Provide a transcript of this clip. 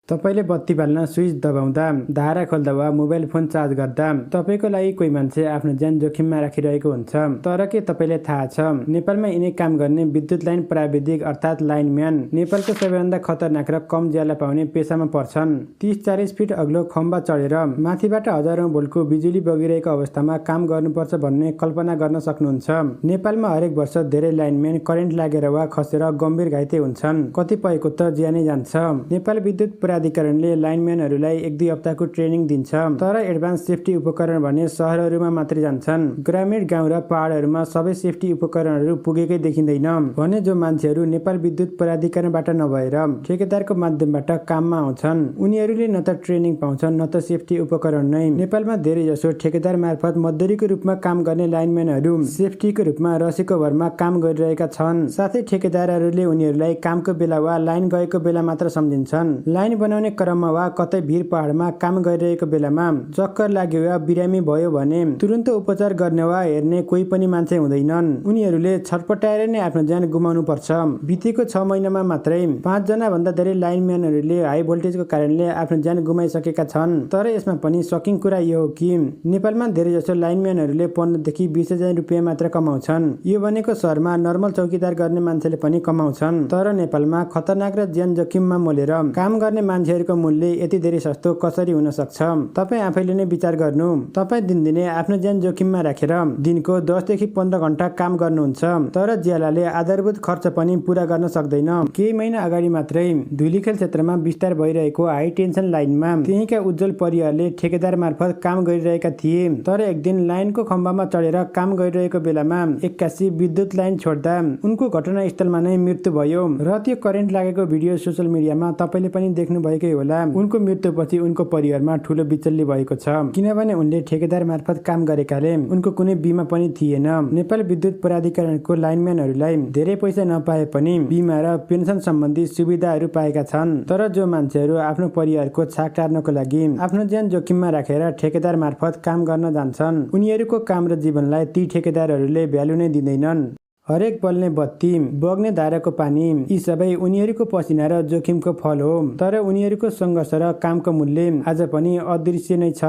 तपाईले बत्ती बाल्न स्विच दबाउँदा, धारा खोल्दा वा मोबाइल फोन चार्ज गर्दा तपाईको लागि कोही मान्छे आफ्नो ज्यान जोखिममा राखिरहेको हुन्छ। तर के तपाईलाई थाहा छ, नेपालमा यिनै काम गर्ने विद्युत लाइन प्राविधिक अर्थात् लाइनम्यान नेपालको सबैभन्दा खतरनाक र कम ज्याला पाउने पेशामा पर्छन्। 30-40 फिट अग्लो खम्बा चढेर माथिबाट हजारौं भोल्टको बिजुली बगिरहेको अवस्थामा काम गर्नुपर्छ भन्ने कल्पना गर्न सक्नुहुन्छ। नेपालमा हरेक वर्ष धेरै लाइनम्यान करेन्ट लागेर वा खसेर गम्भीर घाइते हुन्छन्, कतिपयको त ज्यानै जान्छ। नेपाल विद्युत प्राधिकरणले लाइनम्यानहरूलाई 1-2 हप्ताको ट्रेनिङ दिन्छ, तर एडभान्स सेफ्टी उपकरण भने शहरहरूमा मात्रै जान्छन्। ग्रामीण गाउँ र पहाडहरूमा सबै सेफ्टी उपकरणहरू पुगेकै देखिँदैन भने जो मान्छेहरू नेपाल विद्युत प्राधिकरणबाट नभएर ठेकेदारको माध्यमबाट काममा आउँछन्, उनीहरूले न त ट्रेनिङ पाउँछन् न त सेफ्टी उपकरण नै। नेपालमा धेरै जसो ठेकेदार मार्फत मजदुरीको रूपमा काम गर्ने लाइनम्यानहरू सेफ्टीको रूपमा रसीको भरमा काम गरिरहेका छन्। साथै ठेकेदारहरूले उनीहरूलाई कामको बेला वा लाइन गएको बेला मात्र सम्झिन्छन्। लाइन बनाउने क्रममा वा कतै भिर पहाडमा काम गरिरहेको बेलामा चक्कर लाग्यो वा बिरामी भयो भने तुरुन्त उपचार गर्ने वा हेर्ने कोही पनि मान्छे हुँदैनन्। उनीहरूले छटपटाएर नै आफ्नो ज्यान गुमाउनु पर्छ। बितेको 6 महिनामा मात्रै 5 जना भन्दा धेरै लाइनम्यानहरूले हाई भोल्टेजको कारणले आफ्नो ज्यान गुमाइसकेका छन्। तर यसमा पनि सकिङ कुरा यो हो कि नेपालमा धेरै जसो लाइनम्यानहरूले 15 देखि 20 हजार रुपियाँ मात्र कमाउँछन्। यो भनेको शहरमा नर्मल चौकीदार गर्ने मान्छेले पनि कमाउँछन्। तर नेपालमा खतरनाक र ज्यान जोखिममा मोलेर काम गर्ने मान्छेहरूको मूल्य यति धेरै सस्तो कसरी हुन सक्छ? तपाई आफैले नै विचार गर्नु। तपाई दिनदिनै आफ्नो ज्यान जोखिममा राखेर दिनको 10 देखि 15 घण्टा काम गर्नुहुन्छ, तर ज्यालाले आधारभूत खर्च पनि पूरा गर्न सक्दैन। केही महिना अगाडि मात्रै धुलीखेल क्षेत्रमा विस्तार भइरहेको हाई टेन्सन लाइनमा त्यहीका उज्जवल परिवारले ठेकेदार मार्फत काम गरिरहेका थिए। तर एक दिन लाइनको खम्बामा चढेर काम गरिरहेको बेलामा एक्कासी विद्युत लाइन छोड्दा उनको घटनास्थलमा नै मृत्यु भयो र त्यो करेन्ट लागेको भिडियो सोशल मिडियामा तपाईले पनि देख्नु भएकै होला। उनको मृत्युपछि उनको परिवारमा ठूलो विचल्ली भएको छ, किनभने उनले ठेकेदार मार्फत काम गरेकाले उनको कुनै बीमा पनि थिएन। नेपाल विद्युत प्राधिकरणको लाइनम्यानहरूलाई धेरै पैसा नपाए पनि बीमा र पेन्सन सम्बन्धी सुविधाहरू पाएका छन्। तर जो मान्छेहरू आफ्नो परिवारको छाक टार्नको लागि आफ्नो ज्यान जोखिममा राखेर ठेकेदार मार्फत काम गर्न जान्छन्, उनीहरूको काम र जीवनलाई ती ठेकेदारहरूले भ्यालु नै दिँदैनन्। हरेक बल्ने बत्ती, बग्ने धाराको पानी, यी सबै उनीहरूको पसिना र जोखिमको फल हो। तर उनीहरूको सङ्घर्ष र कामको मूल्य आज पनि अदृश्य नै छ।